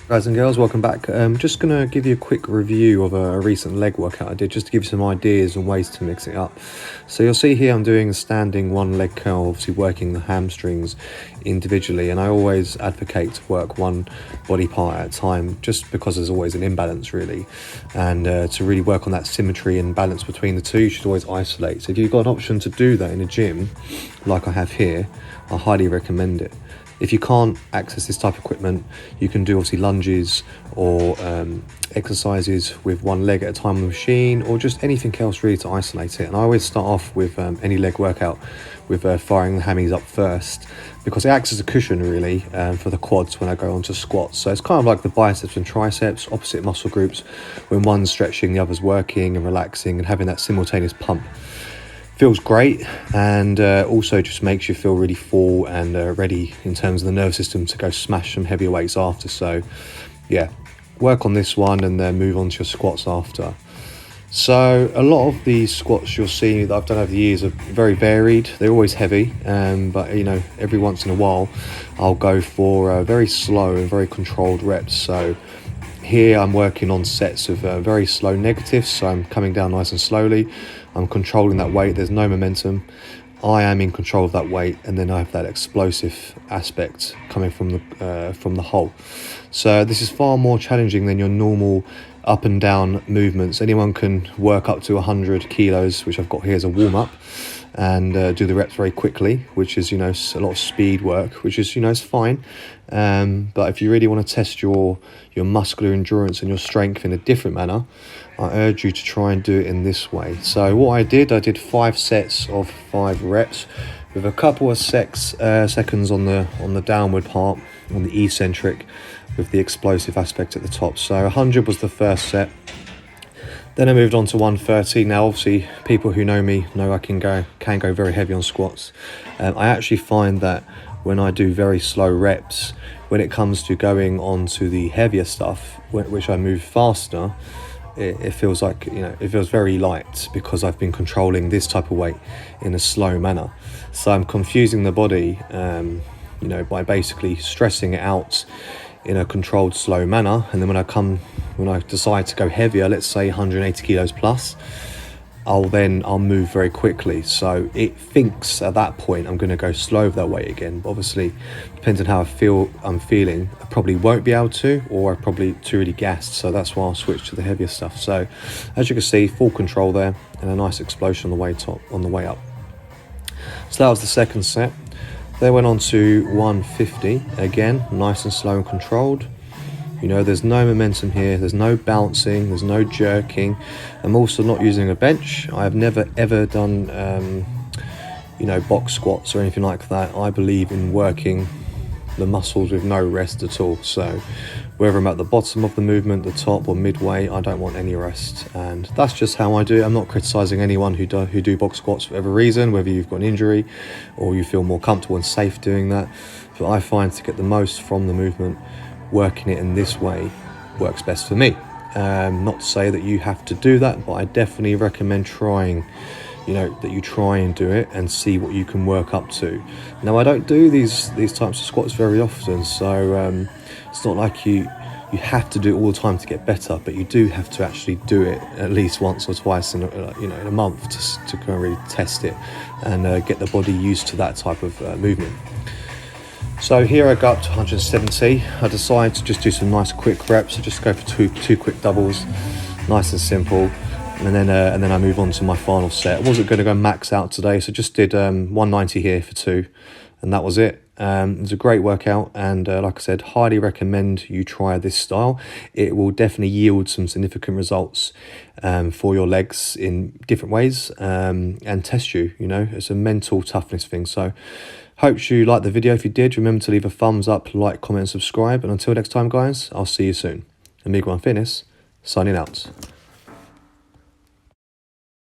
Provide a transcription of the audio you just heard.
Guys and girls, welcome back. Just going to give you a quick review of a recent leg workout I did, just to give you some ideas and ways to mix it up. So you'll see here I'm doing a standing one leg curl, obviously working the hamstrings individually, and I always advocate to work one body part at a time, just because there's always an imbalance really, and to really work on that symmetry and balance between the two, you should always isolate. So if you've got an option to do that in a gym like I have here, I highly recommend it. If you can't access this type of equipment, you can do obviously lunges or exercises with one leg at a time on the machine, or just anything else really to isolate it. And I always start off with any leg workout with firing the hammies up first, because it acts as a cushion really for the quads when I go onto squats. So it's kind of like the biceps and triceps, opposite muscle groups. When one's stretching, the other's working and relaxing, and having that simultaneous pump feels great, and also just makes you feel really full and ready in terms of the nervous system to go smash some heavier weights after. So yeah, work on this one and then move on to your squats after. So a lot of these squats you'll see that I've done over the years are very varied. They're always heavy, but you know, every once in a while I'll go for very slow and very controlled reps. So here I'm working on sets of very slow negatives, so I'm coming down nice and slowly. I'm controlling that weight, there's no momentum. I am in control of that weight, and then I have that explosive aspect coming from the whole. So this is far more challenging than your normal up and down movements. Anyone can work up to 100 kilos, which I've got here as a warm-up, and do the reps very quickly, which is, you know, a lot of speed work, which is, you know, it's fine. But if you really want to test your muscular endurance and your strength in a different manner, I urge you to try and do it in this way. So what I did 5 sets of 5 reps with a couple of seconds on the downward part, on the eccentric, with the explosive aspect at the top. So 100 was the first set. Then I moved on to 130. Now obviously people who know me know I can go very heavy on squats. I actually find that when I do very slow reps, when it comes to going on to the heavier stuff, which I move faster, it feels like, you know, it feels very light, because I've been controlling this type of weight in a slow manner. So I'm confusing the body, you know, by basically stressing it out in a controlled slow manner, and then when I decide to go heavier, let's say 180 kilos plus, I'll move very quickly. So it thinks at that point I'm going to go slow with that weight again, but obviously depends on how I'm feeling, I probably won't be able to, or I'm probably too really gassed. So that's why I'll switch to the heavier stuff. So as you can see, full control there, and a nice explosion on the way up. So that was the second set. Then went on to 150, again nice and slow and controlled. You know, there's no momentum here, there's no bouncing, there's no jerking. I'm also not using a bench. I have never ever done you know, box squats or anything like that. I believe in working the muscles with no rest at all. So whether I'm at the bottom of the movement, the top, or midway, I don't want any rest, and that's just how I do it. I'm not criticizing anyone who do box squats for whatever reason, whether you've got an injury or you feel more comfortable and safe doing that. But I find to get the most from the movement, working it in this way works best for me. Not to say that you have to do that, but I definitely recommend trying, you know, that you try and do it and see what you can work up to. Now I don't do these types of squats very often, so it's not like you have to do it all the time to get better, but you do have to actually do it at least once or twice in a month to kind of really test it and get the body used to that type of movement. So here I go up to 170. I decided to just do some nice quick reps. So just go for two quick doubles, nice and simple. And then I move on to my final set. I wasn't going to go max out today, so just did 190 here for 2, and that was it. It was a great workout, and like I said, highly recommend you try this style. It will definitely yield some significant results for your legs in different ways, and test you. You know, it's a mental toughness thing. So hope you liked the video. If you did, remember to leave a thumbs up, like, comment, and subscribe. And until next time, guys, I'll see you soon. Amigo One Fitness, signing out.